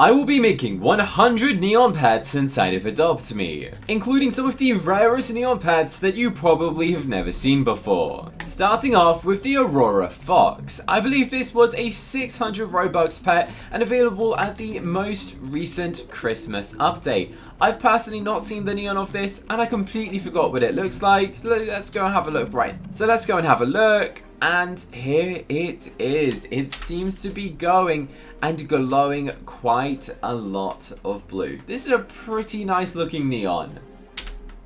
I will be making 100 neon pets inside of Adopt Me, including some of the rarest neon pets that you probably have never seen before. Starting off with the Aurora Fox. I believe this was a 600 Robux pet and available at the most recent Christmas update. I've personally not seen the neon of this and I completely forgot what it looks like. Let's go and have a look, right? So let's go and have a look. And here it is. It seems to be going and glowing quite a lot of blue. This is a pretty nice looking neon.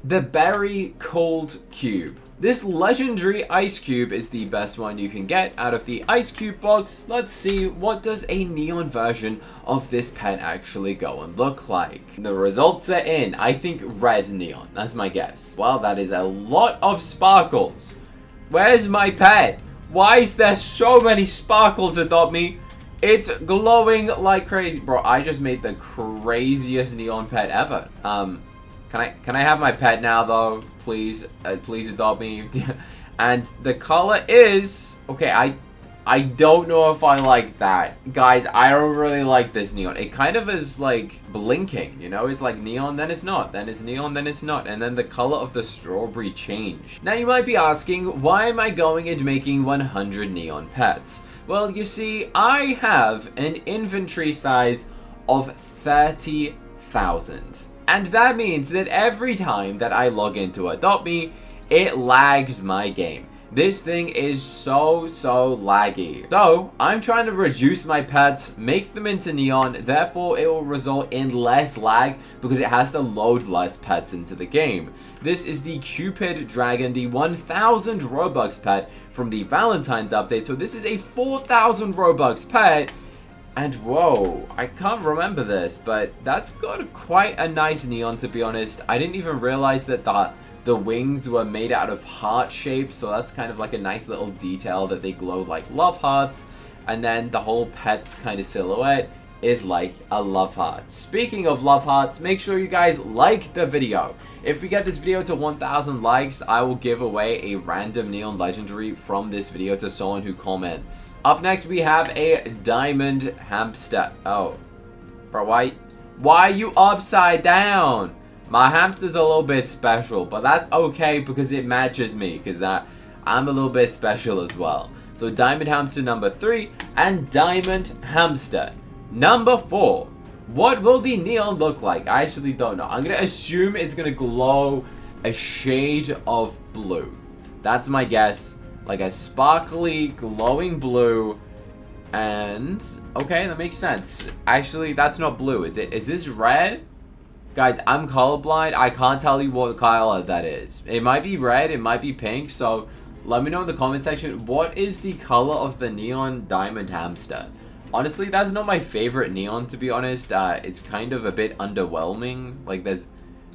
The Berry Cold Cube. This legendary ice cube is the best one you can get out of the ice cube box. Let's see, what does a neon version of this pet actually go and look like? The results are in. I think red neon. That's my guess. Wow, that is a lot of sparkles. Where's my pet? Why is there so many sparkles, Adopt Me? It's glowing like crazy. Bro, I just made the craziest neon pet ever. Can I have my pet now though? Please, please Adopt Me. And the color is okay. I don't know if I like that, guys. I don't really like this neon. It kind of is like blinking, you know. It's like neon, then it's not, then it's neon, then it's not, and then the color of the strawberry changed. Now you might be asking, why am I going and making 100 neon pets? Well, you see, I have an inventory size of 30,000. And that means that every time that I log into Adopt Me, it lags my game. This thing is so laggy. So, I'm trying to reduce my pets, make them into neon, therefore it will result in less lag because it has to load less pets into the game. This is the Cupid Dragon, the 1000 Robux pet from the Valentine's update. So this is a 4000 Robux pet. And whoa, I can't remember this, but that's got quite a nice neon, to be honest. I didn't even realize that the wings were made out of heart shape, so that's kind of like a nice little detail that they glow like love hearts. And then the whole pet's kind of silhouette is like a love heart. Speaking of love hearts, make sure you guys like the video. If we get this video to 1000 likes, I will give away a random neon legendary from this video to someone who comments. Up next, we have a diamond hamster. Oh, bro, why are you upside down? My hamster's a little bit special, but that's okay because it matches me, because I'm a little bit special as well. So diamond hamster number 3 and diamond hamster number 4. What will the neon look like? I actually don't know. I'm going to assume it's going to glow a shade of blue. That's my guess. Like a sparkly, glowing blue. And, okay, that makes sense. Actually, that's not blue, is it? Is this red? Guys, I'm colorblind. I can't tell you what color that is. It might be red, it might be pink. So, let me know in the comment section. What is the color of the neon diamond hamster? Honestly, that's not my favorite neon, to be honest. It's kind of a bit underwhelming. Like, there's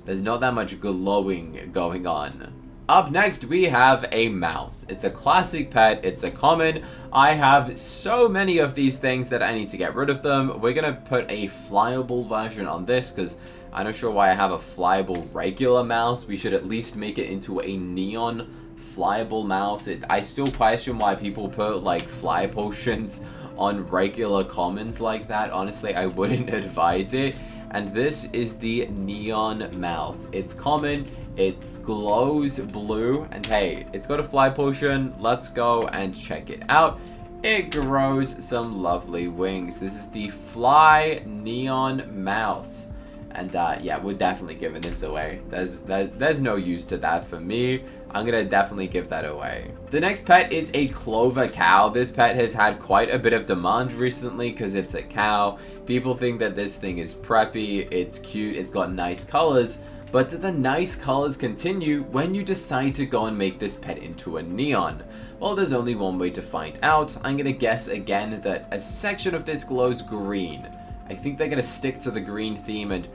not that much glowing going on. Up next, we have a mouse. It's a classic pet. It's a common. I have so many of these things that I need to get rid of them. We're going to put a flyable version on this because I'm not sure why I have a flyable regular mouse. We should at least make it into a neon flyable mouse. I still question why people put, like, fly potions on regular commons like that. Honestly, I wouldn't advise it. And this is the neon mouse. It's common, it glows blue, and hey, it's got a fly potion. Let's go and check it out. It grows some lovely wings. This is the fly neon mouse. And yeah, we're definitely giving this away. There's no use to that for me. I'm gonna definitely give that away. The next pet is a Clover cow. This pet has had quite a bit of demand recently because it's a cow. People think that this thing is preppy, it's cute, it's got nice colors. But do the nice colors continue when you decide to go and make this pet into a neon? Well, there's only one way to find out. I'm gonna guess again that a section of this glows green. I think they're gonna stick to the green theme, and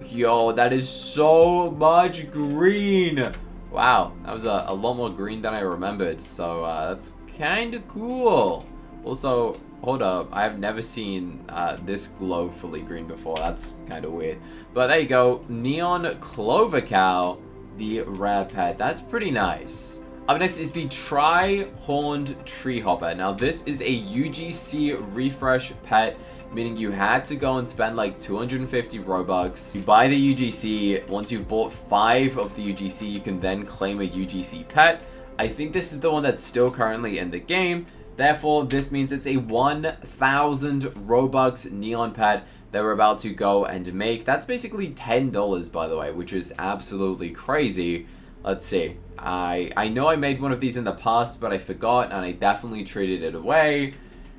yo, that is so much green. Wow, that was a lot more green than I remembered, so that's kind of cool. Also, hold up, I've never seen this glow fully green before. That's kind of weird. But there you go, Neon Clover Cow, the rare pet. That's pretty nice. Up next is the Trihorned Tree Hopper. Now this is a UGC refresh pet. meaning you had to go and spend like 250 Robux. You buy the UGC. Once you've bought 5 of the UGC, you can then claim a UGC pet. I think this is the one that's still currently in the game. Therefore, this means it's a 1,000 Robux neon pet that we're about to go and make. That's basically $10, by the way, which is absolutely crazy. Let's see. I know I made one of these in the past, but I forgot, and I definitely traded it away.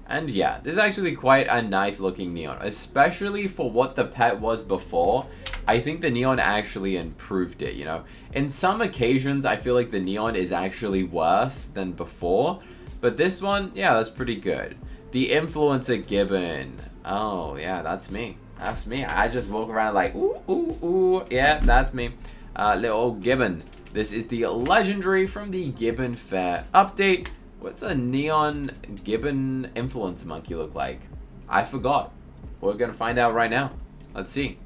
And yeah, this is actually quite a nice looking neon, especially for what the pet was before. I think the neon actually improved it, you know. In some occasions, I feel like the neon is actually worse than before, but this one, yeah, that's pretty good. The influencer gibbon. Oh, yeah, that's me. That's me. I just walk around like, ooh, ooh, ooh. Yeah, that's me. Little gibbon. This is the legendary from the Gibbon Fair update. What's a neon gibbon influence monkey look like? I forgot. We're gonna find out right now. Let's see.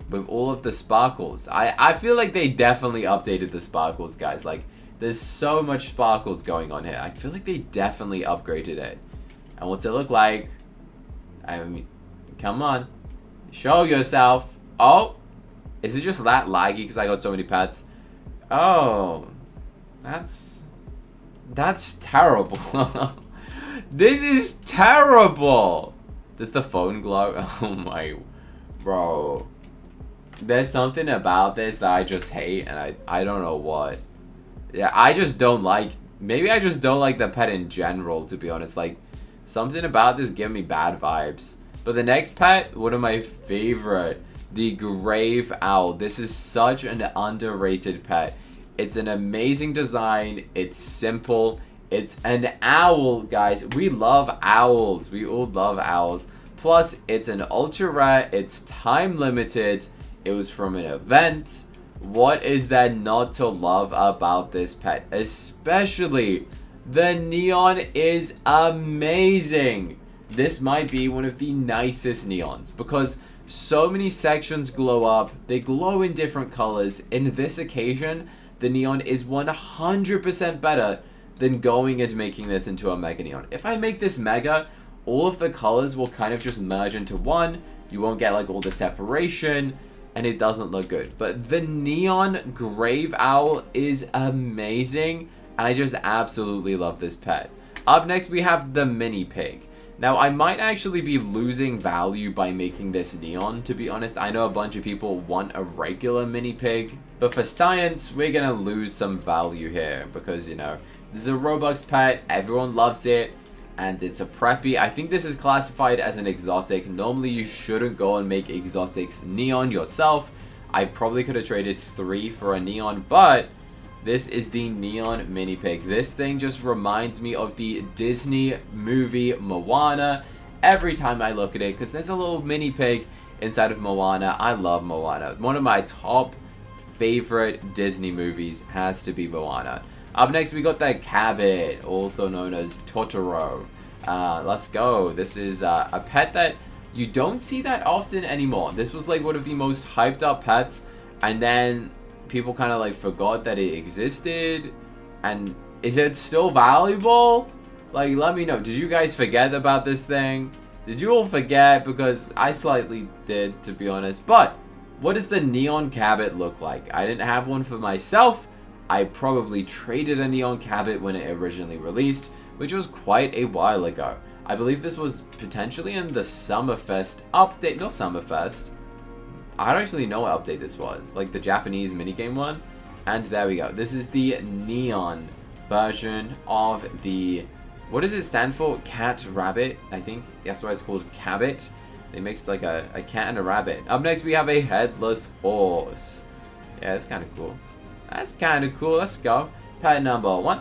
With all of the sparkles. I feel like they definitely updated the sparkles, guys. Like, there's so much sparkles going on here. I feel like they definitely upgraded it. And what's it look like? I mean, come on. Show yourself. Oh! Is it just that laggy because I got so many pets? Oh, that's terrible. This is terrible. Does the phone glow? Oh my, bro. There's something about this that I just hate, and I don't know what. Yeah, I just don't like. Maybe I just don't like the pet in general, to be honest. Like, something about this gives me bad vibes. But the next pet, one of my favorite. The grave owl. This is such an underrated pet. It's an amazing design. It's simple. It's an owl, guys. We love owls. We all love owls. Plus, it's an ultra rare. It's time limited. It was from an event. What is there not to love about this pet? Especially, the neon is amazing. This might be one of the nicest neons because so many sections glow up. They glow in different colors. In this occasion, the neon is 100% better than going and making this into a mega neon. If I make this mega, all of the colors will kind of just merge into one. You won't get like all the separation, and it doesn't look good. But the neon grave owl is amazing, and I just absolutely love this pet. Up next, we have the mini pig. Now, I might actually be losing value by making this neon, to be honest. I know a bunch of people want a regular mini pig, but for science, we're gonna lose some value here because, you know, this is a Robux pet, everyone loves it, and it's a preppy. I think this is classified as an exotic. Normally, you shouldn't go and make exotics neon yourself. I probably could have traded 3 for a neon, but this is the neon mini pig. This thing just reminds me of the Disney movie Moana every time I look at it because there's a little mini pig inside of Moana. I love Moana. One of my top favorite Disney movies has to be Moana. Up next, we got the Cabbat, also known as Totoro. Let's go. This is a pet that you don't see that often anymore. This was like one of the most hyped up pets, and then people kind of like forgot that it existed. And is it still valuable? Like, let me know. Did you guys forget about this thing? Did you all forget? Because I slightly did, to be honest. But what does the neon Cabbat look like? I didn't have one for myself. I probably traded a neon Cabbat when it originally released, which was quite a while ago. I believe this was potentially in the Summerfest update. Not Summerfest. I don't actually know what update this was. Like the Japanese minigame one. And there we go. This is the neon version of the... What does it stand for? Cat rabbit, I think. That's why it's called Cabbat. It makes like a cat and a rabbit. Up next, we have a headless horse. Yeah, that's kind of cool. That's kind of cool. Let's go. Pet number 1.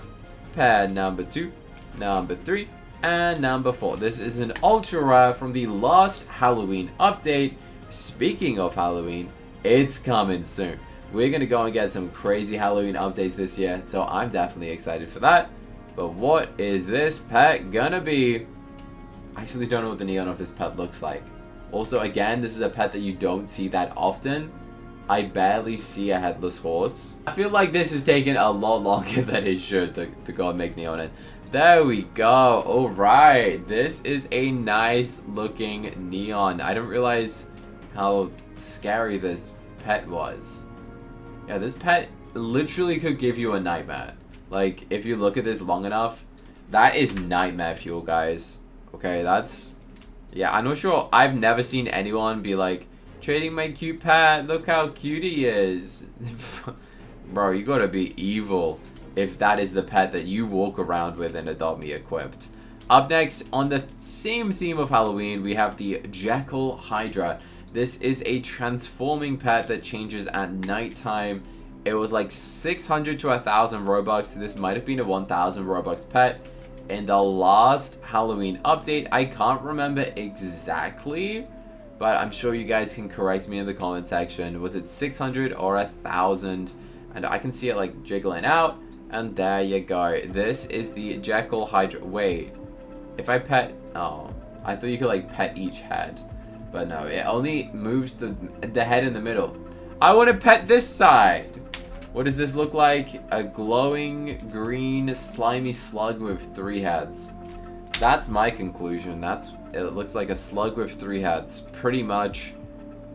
Pet number 2. Number 3. And number 4. This is an ultra rare from the last Halloween update. Speaking of Halloween, it's coming soon. We're going to go and get some crazy Halloween updates this year, so I'm definitely excited for that. But what is this pet gonna be? I actually don't know what the neon of this pet looks like. Also, again, this is a pet that you don't see that often. I barely see a headless horse. I feel like this is taking a lot longer than it should to go and make neon in. There we go. Alright. This is a nice looking neon. I didn't realize how scary this pet was. Yeah, this pet literally could give you a nightmare. Like, if you look at this long enough, that is nightmare fuel, guys. Okay, that's... Yeah, I'm not sure. I've never seen anyone be like, trading my cute pet, look how cute he is. Bro, you gotta be evil if that is the pet that you walk around with and Adopt Me equipped. Up next, on the same theme of Halloween, we have the Jackal Hydra. This is a transforming pet that changes at nighttime. It was like 600 to 1,000 Robux. This might have been a 1,000 Robux pet. In the last Halloween update, I can't remember exactly, but I'm sure you guys can correct me in the comment section. Was it 600 or 1,000? And I can see it like jiggling out. And there you go. This is the Jackal Hydra. Wait, if I pet... Oh, I thought you could like pet each head. But no, it only moves the head in the middle. I want to pet this side. What does this look like? A glowing green slimy slug with 3 heads. That's my conclusion. It looks like a slug with 3 heads. Pretty much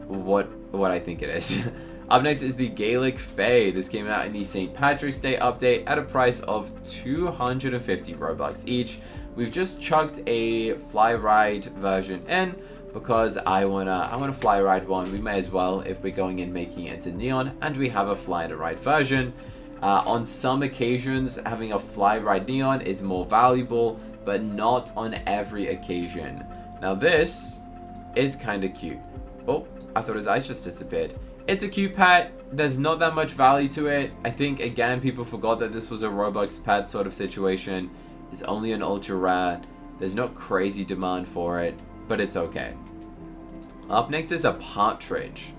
what I think it is. Up next is the Gaelic Fae. This came out in the St. Patrick's Day update at a price of 250 Robux each. We've just chucked a fly ride version in because I wanna fly ride one. We may as well if we're going in making it into neon, and we have a fly ride version. On some occasions, having a fly ride neon is more valuable, but not on every occasion. Now this is kind of cute. Oh, I thought his eyes just disappeared. It's a cute pet. There's not that much value to it. I think, again, people forgot that this was a Robux pet sort of situation. It's only an ultra rare. There's not crazy demand for it, but it's okay. Up next is a Partridge.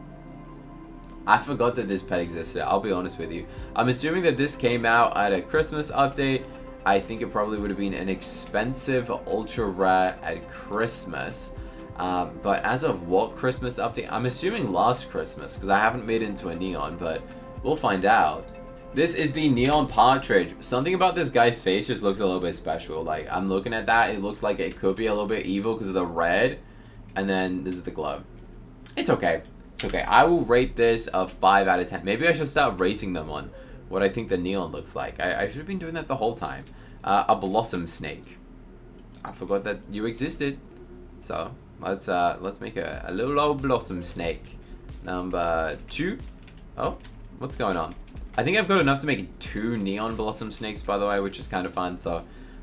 I forgot that this pet existed, I'll be honest with you. I'm assuming that this came out at a Christmas update. I think it probably would have been an expensive ultra rare at Christmas. But as of what Christmas update? I'm assuming last Christmas, because I haven't made it into a neon, but we'll find out. This is the Neon Partridge. Something about this guy's face just looks a little bit special. Like, I'm looking at that, it looks like it could be a little bit evil because of the red. And then this is the glow. It's okay. It's okay. I will rate this a 5 out of 10. Maybe I should start rating them on what I think the neon looks like. I should have been doing that the whole time. A blossom snake. I forgot that you existed. So... Let's make a little old blossom snake. Number 2. Oh, what's going on? I think I've got enough to make 2 neon blossom snakes, by the way, which is kind of fun. So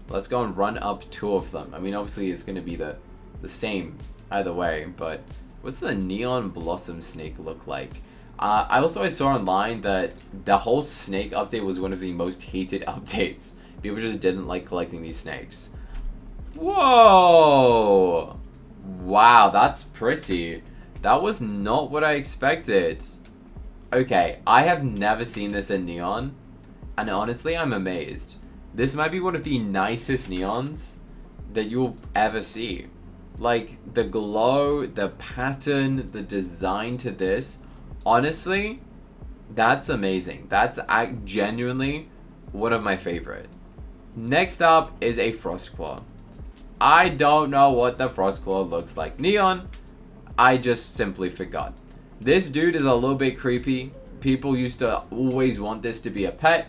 let's go and run up 2 of them. I mean, obviously it's going to be the same either way, but what's the neon blossom snake look like? I saw online that the whole snake update was one of the most hated updates. People just didn't like collecting these snakes. Whoa! Wow, that's pretty. That was not what I expected. Okay, I have never seen this in neon, and honestly, I'm amazed. This might be one of the nicest neons that you'll ever see. Like, the glow, the pattern, the design to this, honestly, that's amazing. That's genuinely one of my favorite. Next up is a Frostclaw. I don't know what the Frostclaw looks like neon. I just simply forgot. This dude is a little bit creepy. People used to always want this to be a pet.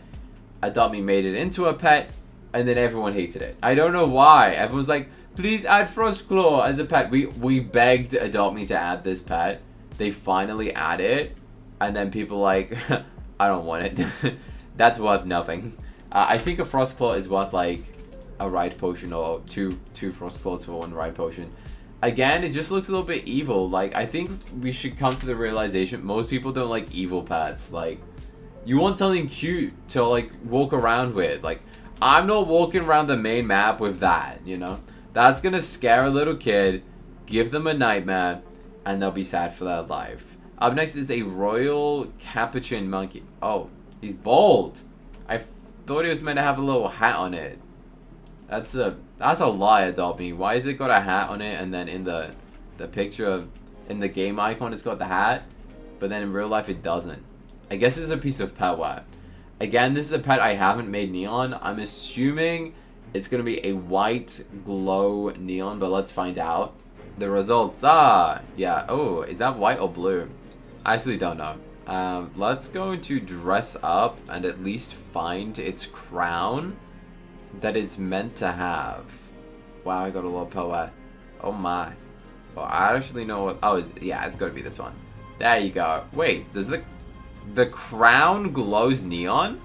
Adopt Me made it into a pet, and then everyone hated it. I don't know why. Everyone's like, please add Frostclaw as a pet. We begged Adopt Me to add this pet. They finally add it, and then people like, I don't want it. That's worth nothing. I think a Frostclaw is worth like a ride potion, or two Frostclaws for 1 ride potion. Again, it just looks a little bit evil. Like, I think we should come to the realization most people don't like evil pets. Like, you want something cute to like walk around with. Like, I'm not walking around the main map with that, you know? That's gonna scare a little kid, give them a nightmare, and they'll be sad for their life. Up next is a royal capuchin monkey. Oh, he's bald. I thought he was meant to have a little hat on it. That's a lie, Adopt Me. Why has it got a hat on it, and then in the picture in the game icon it's got the hat, but then in real life it doesn't? I guess it's a piece of pet wear. Again, this is a pet I haven't made neon. I'm assuming it's going to be a white glow neon, but let's find out. The results are, yeah, oh, is that white or blue? I actually don't know. Let's go to dress up and at least find its crown that it's meant to have. Wow, I got a lot of power. Oh my. Well, I actually know what, oh, yeah, it's got to be this one. There you go. Wait, does the crown glows neon?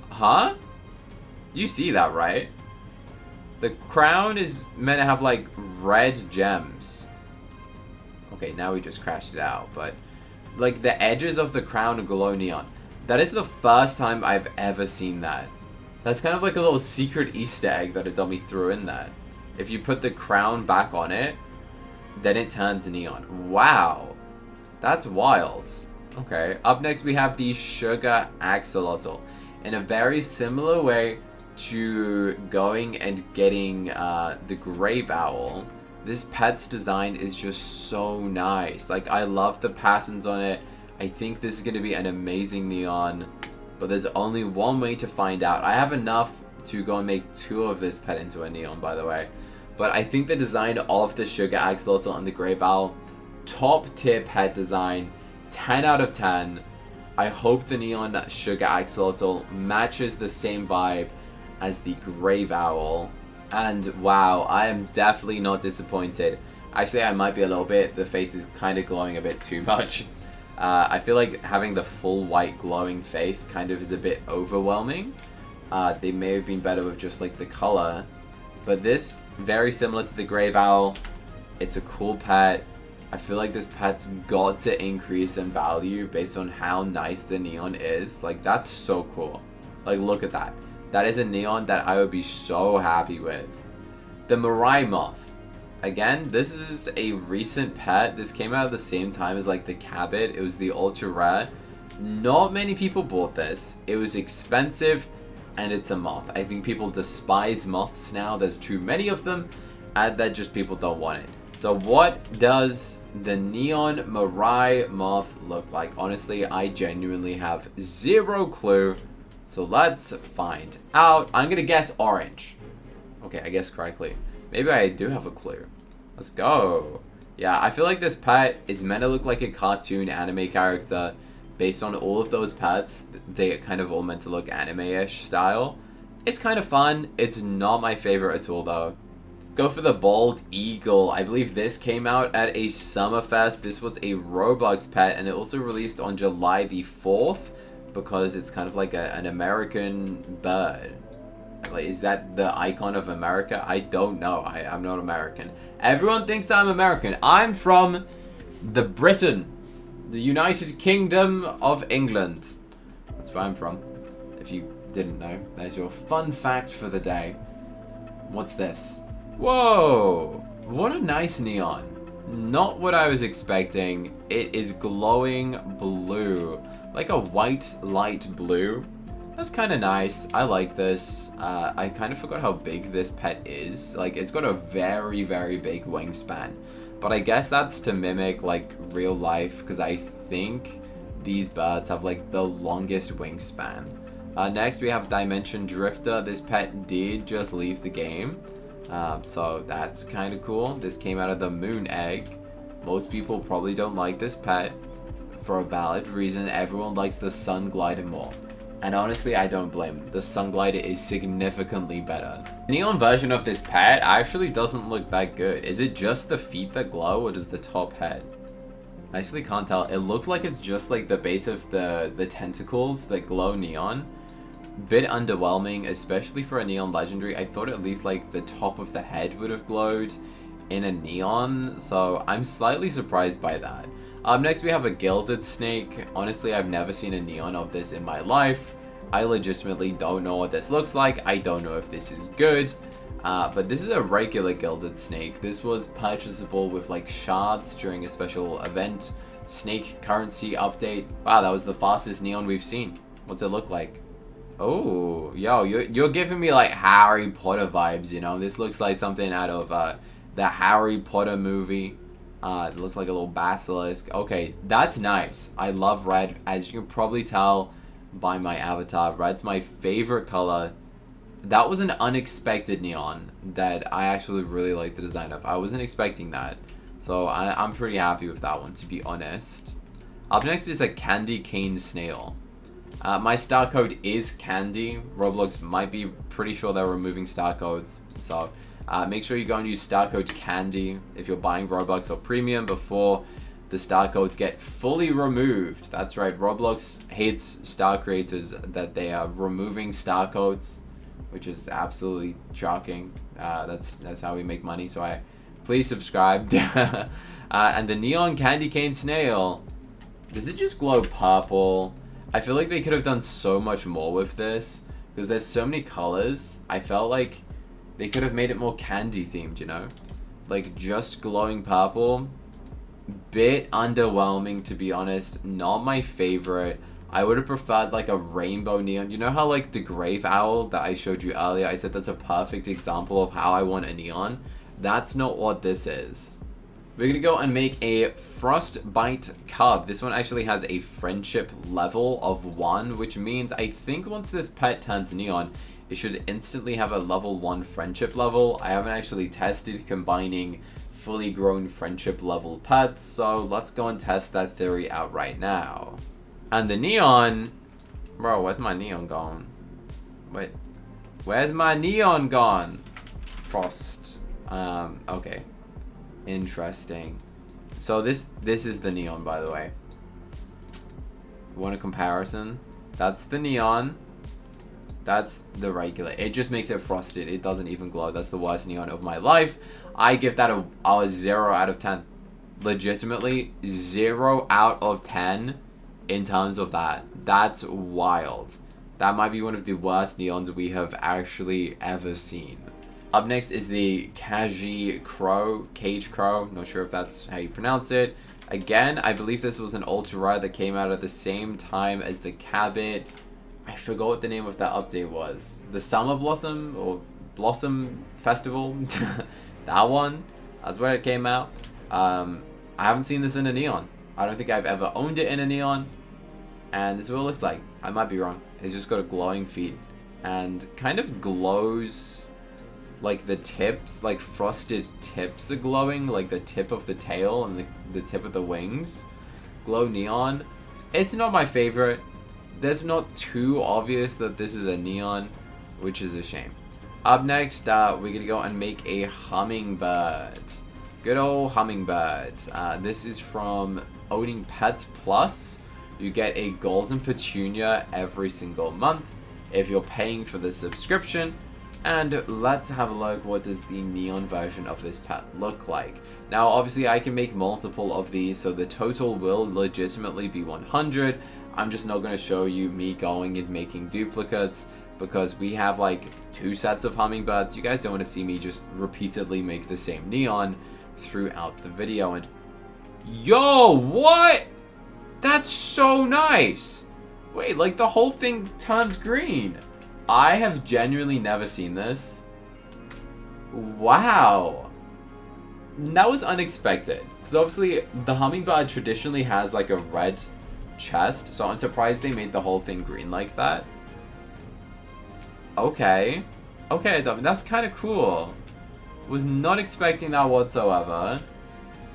Huh? You see that, right? The crown is meant to have, like, red gems. Okay, now we just crashed it out, but... like, the edges of the crown glow neon. That is the first time I've ever seen that. That's kind of like a little secret Easter egg that a dummy threw in there. If you put the crown back on it, then it turns neon. Wow. That's wild. Okay, up next we have the sugar axolotl. In a very similar way to going and getting the grave owl, this pet's design is just so nice. Like, I love the patterns on it. I think this is going to be an amazing neon, but there's only one way to find out. I have enough to go and make 2 of this pet into a neon, by the way. But I think the design of the sugar axolotl and the grave owl, top tier pet design, 10 out of 10. I hope the neon sugar axolotl matches the same vibe as the grave owl. And wow, I am definitely not disappointed. Actually, I might be a little bit. The face is kind of glowing a bit too much. I feel like having the full white glowing face kind of is a bit overwhelming. They may have been better with just like the color. But this, very similar to the grave owl. It's a cool pet. I feel like this pet's got to increase in value based on how nice the neon is. Like, that's so cool. Like, look at that. That is a neon that I would be so happy with. The Marai moth. Again, this is a recent pet. This came out at the same time as like the Cabbat. It was the ultra rare. Not many people bought this. It was expensive and it's a moth. I think people despise moths now. There's too many of them and that just people don't want it. So what does the neon Marai moth look like? Honestly, I genuinely have zero clue. So let's find out. I'm gonna guess orange. Okay, I guessed correctly. Maybe I do have a clue. Let's go. Yeah, I feel like this pet is meant to look like a cartoon anime character. Based on all of those pets, they kind of all meant to look anime-ish style. It's kind of fun. It's not my favorite at all though. Go for the bald eagle. I believe this came out at a Summerfest. This was a Roblox pet and it also released on July the 4th because it's kind of like an American bird. Like, is that the icon of America? I don't know. I'm not American. Everyone thinks I'm American. I'm from the Britain, the United Kingdom of England. That's where I'm from. If you didn't know, there's your fun fact for the day. What's this? Whoa! What a nice neon. Not what I was expecting. It is glowing blue. Like a white light blue. That's kind of nice. I like this. I kind of forgot how big this pet is. Like, it's got a very, very big wingspan. But I guess that's to mimic, like, real life. Because I think these birds have, like, the longest wingspan. Next, we have Dimension Drifter. This pet did just leave the game. So that's kind of cool. This came out of the moon egg. Most people probably don't like this pet. For a valid reason, everyone likes the sun glider more. And honestly, I don't blame them. The sun glider is significantly better. The neon version of this pet actually doesn't look that good. Is it just the feet that glow or does the top head? I actually can't tell. It looks like it's just like the base of the tentacles that glow neon. Bit underwhelming, especially for a neon legendary. I thought at least like the top of the head would have glowed in a neon. So I'm slightly surprised by that. Next we have a gilded snake. Honestly, I've never seen a neon of this in my life. I legitimately don't know what this looks like. I don't know if this is good. But this is a regular gilded snake. This was purchasable with like shards during a special event. Snake currency update. Wow, that was the fastest neon we've seen. What's it look like? Oh, yo, you're giving me like Harry Potter vibes, you know? This looks like something out of the Harry Potter movie. It looks like a little basilisk. Okay, that's nice. I love red. As you can probably tell by my avatar, red's my favorite color. That was an unexpected neon that I actually really like the design of. I wasn't expecting that. So I'm pretty happy with that one, to be honest. Up next is a candy cane snail. My star code is candy. Roblox might be pretty sure they're removing star codes. So make sure you go and use star code candy if you're buying Robux or premium before the star codes get fully removed. That's right, Roblox hates star creators that they are removing star codes, which is absolutely shocking. That's how we make money. So please subscribe. And the neon candy cane snail, does it just glow purple? I feel like they could have done so much more with this because there's so many colors. I felt like they could have made it more candy themed, you know? Like just glowing purple. Bit underwhelming, to be honest. Not my favorite. I would have preferred like a rainbow neon. You know how like the grave owl that I showed you earlier, I said that's a perfect example of how I want a neon? That's not what this is. We're gonna go and make a Frostbite cub. This one actually has a friendship level of 1, which means I think once this pet turns neon, it should instantly have a level 1 friendship level. I haven't actually tested combining fully grown friendship level pets, so let's go and test that theory out right now. And the neon, bro, where's my neon gone? Wait, where's my neon gone? Frost, okay. Interesting. So this is the neon, by the way. Want a comparison? That's the neon. That's the regular. It just makes it frosted. It doesn't even glow. That's the worst neon of my life. I give that a 0 out of 10. Legitimately 0 out of 10 in terms of that. That's wild. That might be one of the worst neons we have actually ever seen. Up next is the Kaji crow, cage crow. Not sure if that's how you pronounce it. Again, I believe this was an ultra rare that came out at the same time as the Cabbat. I forgot what the name of that update was. The Summer Blossom or Blossom Festival. That one. That's where it came out. I haven't seen this in a neon. I don't think I've ever owned it in a neon. And this is what it looks like. I might be wrong. It's just got a glowing feet. And kind of glows... like the tips, like frosted tips are glowing, like the tip of the tail and the tip of the wings glow neon. It's not my favorite. That's not too obvious that this is a neon, which is a shame. Up next, we're gonna go and make a hummingbird. Good old hummingbird. This is from owning Pets Plus. You get a golden petunia every single month if you're paying for the subscription. And let's have a look, what does the neon version of this pet look like? Now, obviously, I can make multiple of these, so the total will legitimately be 100. I'm just not going to show you me going and making duplicates, because we have like 2 sets of hummingbirds. You guys don't want to see me just repeatedly make the same neon throughout the video. And yo, what? That's so nice. Wait, like the whole thing turns green. I have genuinely never seen this. Wow. That was unexpected. Because obviously, the hummingbird traditionally has like a red chest. So I'm surprised they made the whole thing green like that. Okay. Okay, that's kind of cool. Was not expecting that whatsoever.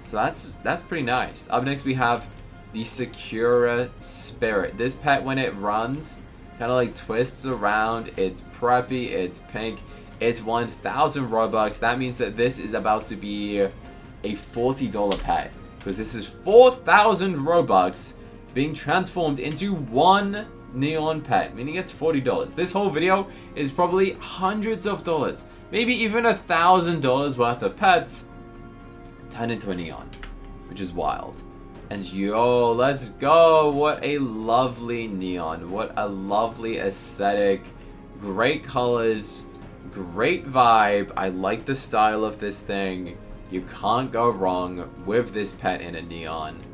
So that's pretty nice. Up next, we have the Sakura Spirit. This pet, when it runs... kind of like twists around. It's preppy, it's pink, it's 1,000 Robux. That means that this is about to be a $40 pet, because this is 4,000 Robux being transformed into one neon pet, meaning it's $40. This whole video is probably hundreds of dollars, maybe even $1,000 worth of pets turned into a neon, which is wild. And yo, let's go. What a lovely neon. What a lovely aesthetic. Great colors. Great vibe. I like the style of this thing. You can't go wrong with this pet in a neon.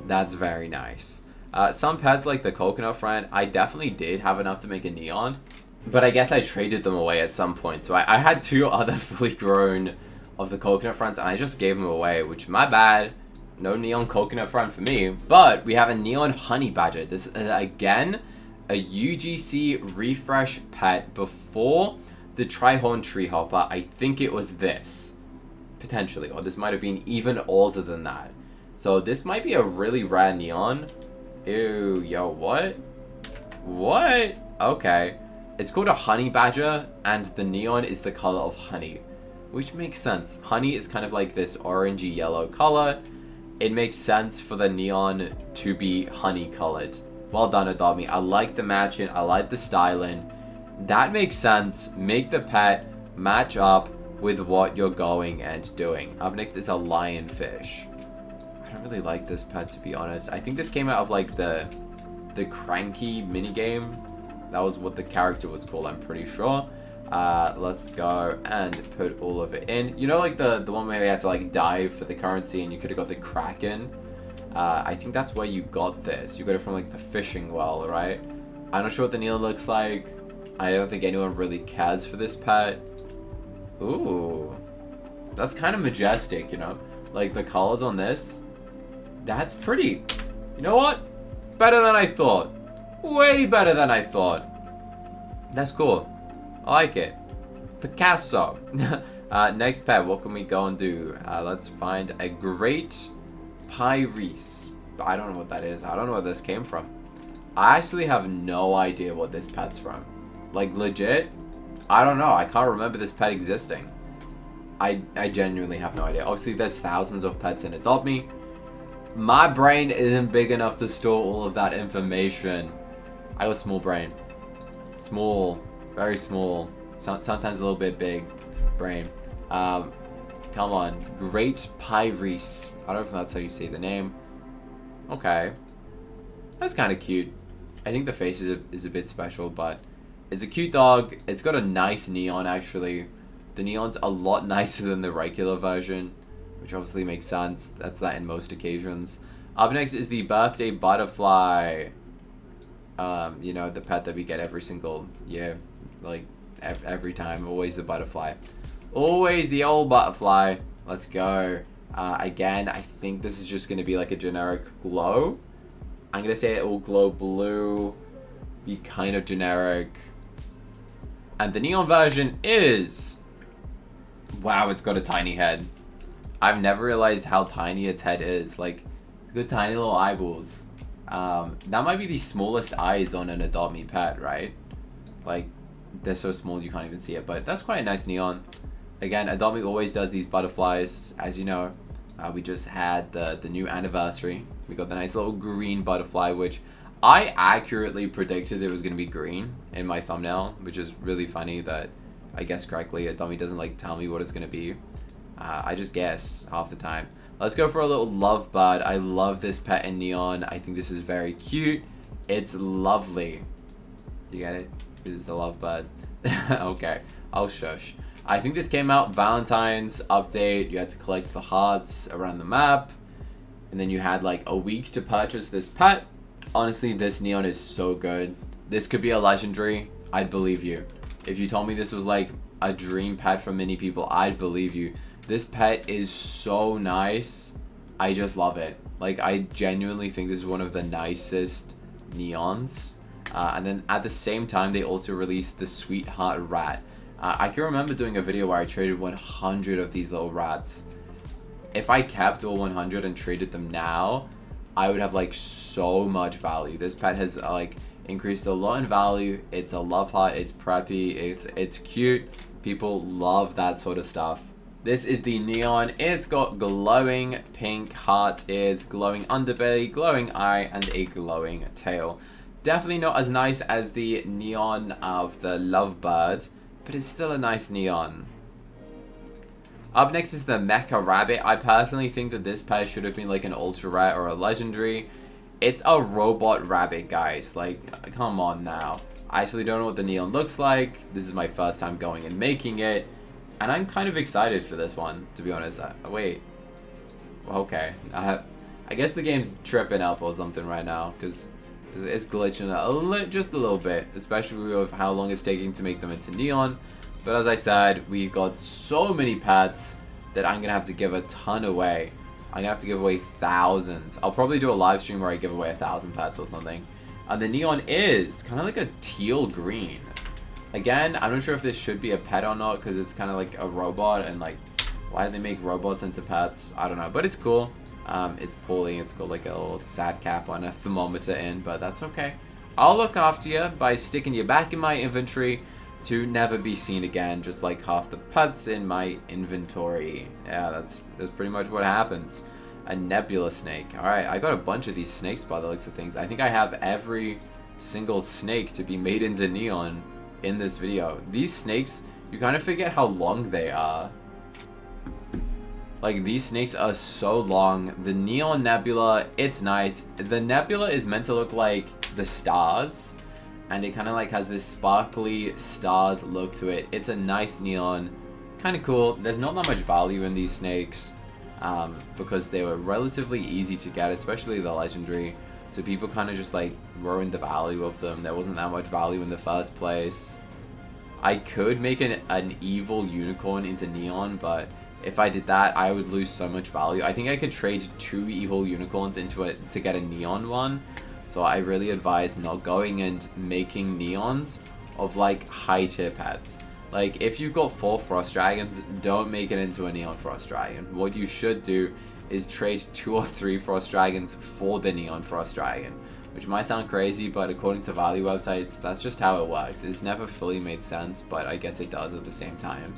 That's very nice. Some pets like the coconut friend, I definitely did have enough to make a neon. But I guess I traded them away at some point. So I had 2 other fully grown of the coconut friends and I just gave them away, which my bad. No neon coconut friend for me, but we have a neon honey badger. This is again a UGC refresh pet before the Trihorned tree hopper, I think it was this. Potentially. Or this might have been even older than that. So this might be a really rare neon. Ew, yo, what? What? Okay. It's called a honey badger, and the neon is the color of honey. Which makes sense. Honey is kind of like this orangey yellow color. It makes sense for the neon to be honey colored. Well done, Adopt. I like the matching. I like the styling. That makes sense. Make the pet match up with what you're going and doing. Up next is a lionfish. I don't really like this pet, to be honest. I think this came out of like the cranky minigame. That was what the character was called, I'm pretty sure. Let's go and put all of it in. You know, like the one where you had to like dive for the currency and you could have got the kraken? I think that's where you got this. You got it from like the fishing well, right? I'm not sure what the neon looks like. I don't think anyone really cares for this pet. Ooh. That's kind of majestic, you know? Like the colors on this. That's pretty. You know what? Better than I thought. Way better than I thought. That's cool. I like it. Picasso. Next pet, what can we go and do? Let's find a great pyre. I don't know what that is. I don't know where this came from. I actually have no idea what this pet's from. Like, legit, I don't know. I can't remember this pet existing. I genuinely have no idea. Obviously, there's thousands of pets in Adopt Me. My brain isn't big enough to store all of that information. I got a small brain. Small. Very small. Sometimes a little bit big brain. Come on. Great pyre. I don't know if that's how you say the name. Okay. That's kind of cute. I think the face is a bit special, but it's a cute dog. It's got a nice neon, actually. The neon's a lot nicer than the regular version, which obviously makes sense. That's that in most occasions. Up next is the birthday butterfly. You know, the pet that we get every single year. Like, every time. Always the butterfly. Always the old butterfly. Let's go. Again, I think this is just going to be like a generic glow. I'm going to say it will glow blue. Be kind of generic. And the neon version is... Wow, it's got a tiny head. I've never realized how tiny its head is. Like, good tiny little eyeballs. That might be the smallest eyes on an Adopt Me pet, right? Like, they're so small you can't even see it. But that's quite a nice neon. Again, Adopt Me always does these butterflies. As you know, we just had the new anniversary. We got the nice little green butterfly, which I accurately predicted it was going to be green in my thumbnail, which is really funny that I guessed correctly. Adopt Me doesn't like tell me what it's going to be. I just guess half the time. Let's go for a little lovebird. I love this pet in neon. I think this is very cute. It's lovely. You get it? This is a lovebird. Okay, I'll shush. I think this came out Valentine's update. You had to collect the hearts around the map. And then you had like a week to purchase this pet. Honestly, this neon is so good. This could be a legendary. I'd believe you. If you told me this was like a dream pet for many people, I'd believe you. This pet is so nice. I just love it. Like, I genuinely think this is one of the nicest neons. And then at the same time, they also released the Sweetheart Rat. I can remember doing a video where I traded 100 of these little rats. If I kept all 100 and traded them now, I would have like so much value. This pet has like increased a lot in value. It's a love heart. It's preppy. It's cute. People love that sort of stuff. This is the neon. It's got glowing pink heart ears, glowing underbelly, glowing eye, and a glowing tail. Definitely not as nice as the neon of the lovebird, but it's still a nice neon. Up next is the Mecha rabbit. I personally think that this pet should have been like an ultra rare or a legendary. It's a robot rabbit, guys. Like, come on now. I actually don't know what the neon looks like. This is my first time going and making it. And I'm kind of excited for this one, to be honest. Wait. Okay. I guess the game's tripping up or something right now, because it's glitching just a little bit, especially with how long it's taking to make them into neon. But as I said, we got so many pets that I'm going to have to give a ton away. I'm going to have to give away thousands. I'll probably do a live stream where I give away 1,000 pets or something. And the neon is kind of like a teal green. Again, I'm not sure if this should be a pet or not because it's kind of like a robot and like, why do they make robots into pets? I don't know, but it's cool. It's poorly. It's got like a little sad cap on a thermometer in, but that's okay. I'll look after you by sticking you back in my inventory to never be seen again, just like half the pets in my inventory. Yeah, that's pretty much what happens. A Nebula snake. Alright, I got a bunch of these snakes by the looks of things. I think I have every single snake to be made into neon in this video. These snakes, you kind of forget how long they are. Like, these snakes are so long. The neon nebula, it's nice. The nebula is meant to look like the stars, and it kind of like has this sparkly stars look to it. It's a nice neon, kind of cool. There's not that much value in these snakes because they were relatively easy to get, especially the legendary. So people kind of just like ruined the value of them. There wasn't that much value in the first place. I could make an evil unicorn into neon, but if I did that, I would lose so much value. I think I could trade 2 evil unicorns into it to get a neon one. So I really advise not going and making neons of like high tier pets. Like if you've got 4 frost dragons, don't make it into a neon frost dragon. What you should do is trade 2 or 3 frost dragons for the neon frost dragon. Which might sound crazy, but according to value websites, that's just how it works. It's never fully made sense, but I guess it does at the same time.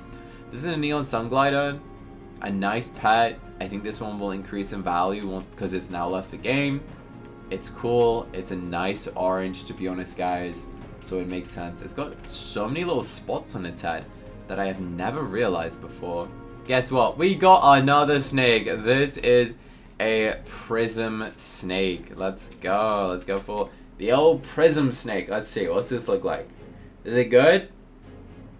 This is a neon sun glider. A nice pet. I think this one will increase in value because it's now left the game. It's cool. It's a nice orange, to be honest, guys. So it makes sense. It's got so many little spots on its head that I have never realized before. Guess what? We got another snake. This is a prism snake. Let's go. Let's go for the old prism snake. Let's see. What's this look like? Is it good?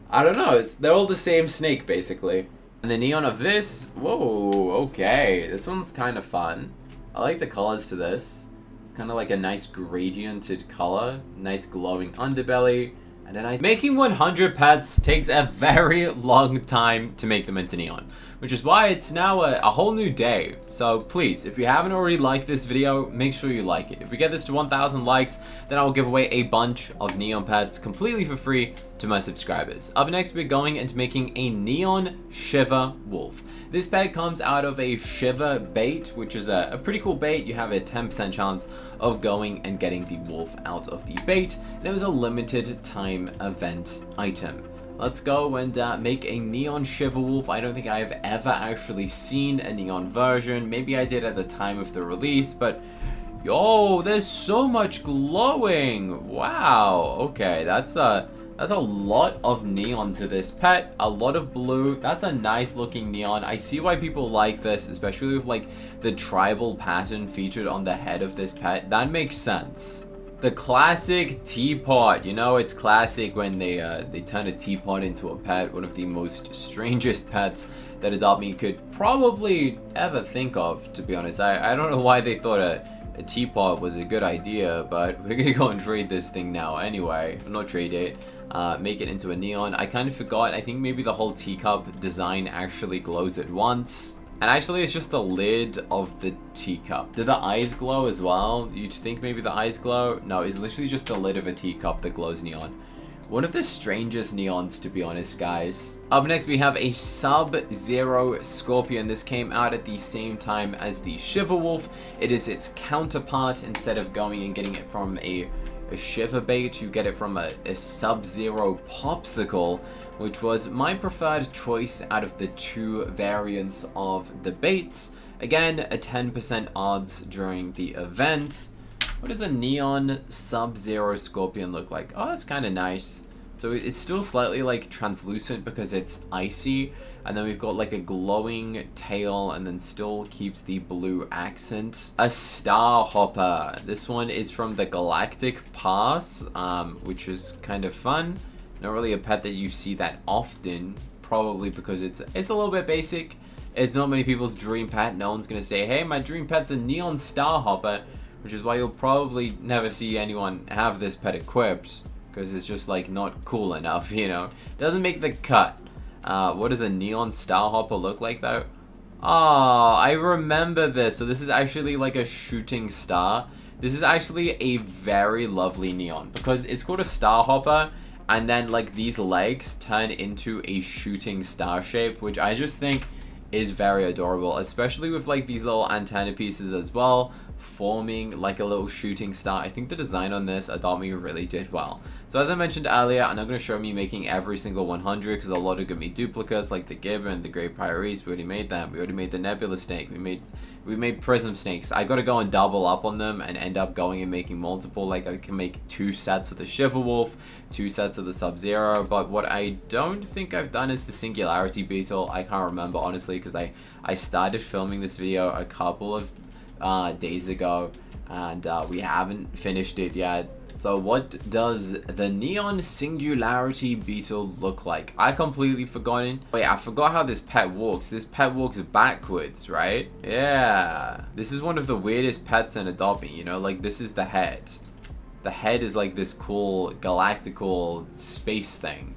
I don't know. They're all the same snake, basically. And the neon of this, whoa, okay. This one's kind of fun. I like the colors to this. It's kind of like a nice gradiented color. Nice glowing underbelly. And a nice... Making 100 pets takes a very long time to make them into neon. Which is why it's now a whole new day. So please, if you haven't already liked this video, make sure you like it. If we get this to 1,000 likes, then I will give away a bunch of neon pets completely for free to my subscribers. Up next, we're going into making a neon Shiver wolf. This pet comes out of a Shiver bait, which is a pretty cool bait. You have a 10% chance of going and getting the wolf out of the bait, and it was a limited time event item. Let's go and make a neon Shiver wolf. I don't think I have ever actually seen a neon version. Maybe I did at the time of the release, but yo, there's so much glowing. Wow. Okay, that's a lot of neon to this pet. A lot of blue. That's a nice looking neon. I see why people like this, especially with like the tribal pattern featured on the head of this pet. That makes sense. The classic teapot. You know, it's classic when they turn a teapot into a pet. One of the most strangest pets that Adopt Me could probably ever think of, to be honest. I don't know why they thought a teapot was a good idea, but we're gonna go and trade this thing now anyway. Not trade it. Make it into a neon. I kind of forgot. I think maybe the whole teacup design actually glows at once. And actually, it's just the lid of the teacup. Do the eyes glow as well? You'd think maybe the eyes glow? No, it's literally just the lid of a teacup that glows neon. One of the strangest neons, to be honest, guys. Up next, we have a Sub-Zero Scorpion. This came out at the same time as the Shiver Wolf. It is its counterpart. Instead of going and getting it from a Shiver bait, you get it from a Sub-Zero Popsicle, which was my preferred choice out of the 2 variants of the baits. Again, a 10% odds during the event. What does a neon Sub-Zero Scorpion look like? Oh, that's kind of nice. So it's still slightly like translucent because it's icy. And then we've got like a glowing tail and then still keeps the blue accent. A Star Hopper. This one is from the Galactic Pass, which is kind of fun. Not really a pet that you see that often, probably because it's a little bit basic. It's not many people's dream pet. No one's going to say, hey, my dream pet's a neon Star Hopper, which is why you'll probably never see anyone have this pet equipped, because it's just like not cool enough, you know. Doesn't make the cut. What does a neon Star Hopper look like though? Oh, I remember this. So this is actually like a shooting star. This is actually a very lovely neon because it's called a Star Hopper, and then like these legs turn into a shooting star shape, which I just think is very adorable, especially with like these little antenna pieces as well, forming like a little shooting star. I think the design on this Adopt Me really did well. So as I mentioned earlier, I'm not going to show me making every single 100 because a lot are going to be duplicates, like the gibbon, the great pyre. We already made them. We already made the Nebula snake. We made prism snakes. I got to go and double up on them and end up going and making multiple. Like I can make 2 sets of the Shiver wolf, 2 sets of the Sub-Zero, but what I don't think I've done is the singularity beetle. I can't remember honestly because I started filming this video a couple of days ago, and we haven't finished it yet. So what does the neon singularity beetle look like? I completely forgotten. Wait, I forgot how this pet walks. This pet walks backwards, right? Yeah. This is one of the weirdest pets in Adopt Me, you know? Like, this is the head. The head is like this cool galactical space thing.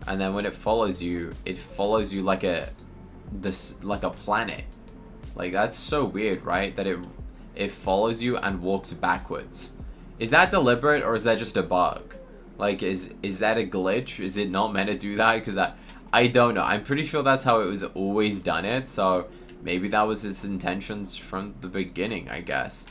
And then when it follows you like a planet. Like, that's so weird, right? That it follows you and walks backwards. Is that deliberate or is that just a bug? Like, is that a glitch? Is it not meant to do that? Because I don't know. I'm pretty sure that's how it was always done it. So maybe that was its intentions from the beginning, I guess.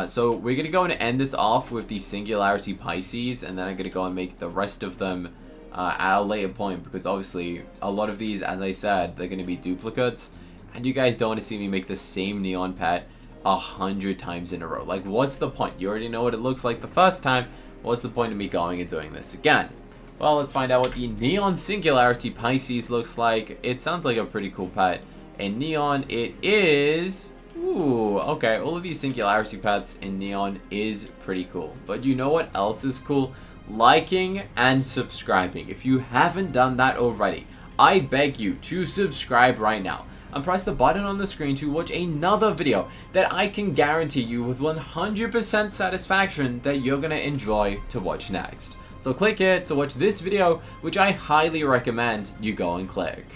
So we're going to go and end this off with the Singularity Pisces. And then I'm going to go and make the rest of them at a later point. Because obviously a lot of these, as I said, they're going to be duplicates. And you guys don't want to see me make the same neon pet 100 times in a row. Like, what's the point? You already know what it looks like the first time. What's the point of me going and doing this again? Well, let's find out what the Neon Singularity Pisces looks like. It sounds like a pretty cool pet. In Neon, it is... Ooh, okay. All of these Singularity pets in Neon is pretty cool. But you know what else is cool? Liking and subscribing. If you haven't done that already, I beg you to subscribe right now. And press the button on the screen to watch another video that I can guarantee you with 100% satisfaction that you're going to enjoy to watch next. So click here to watch this video, which I highly recommend you go and click.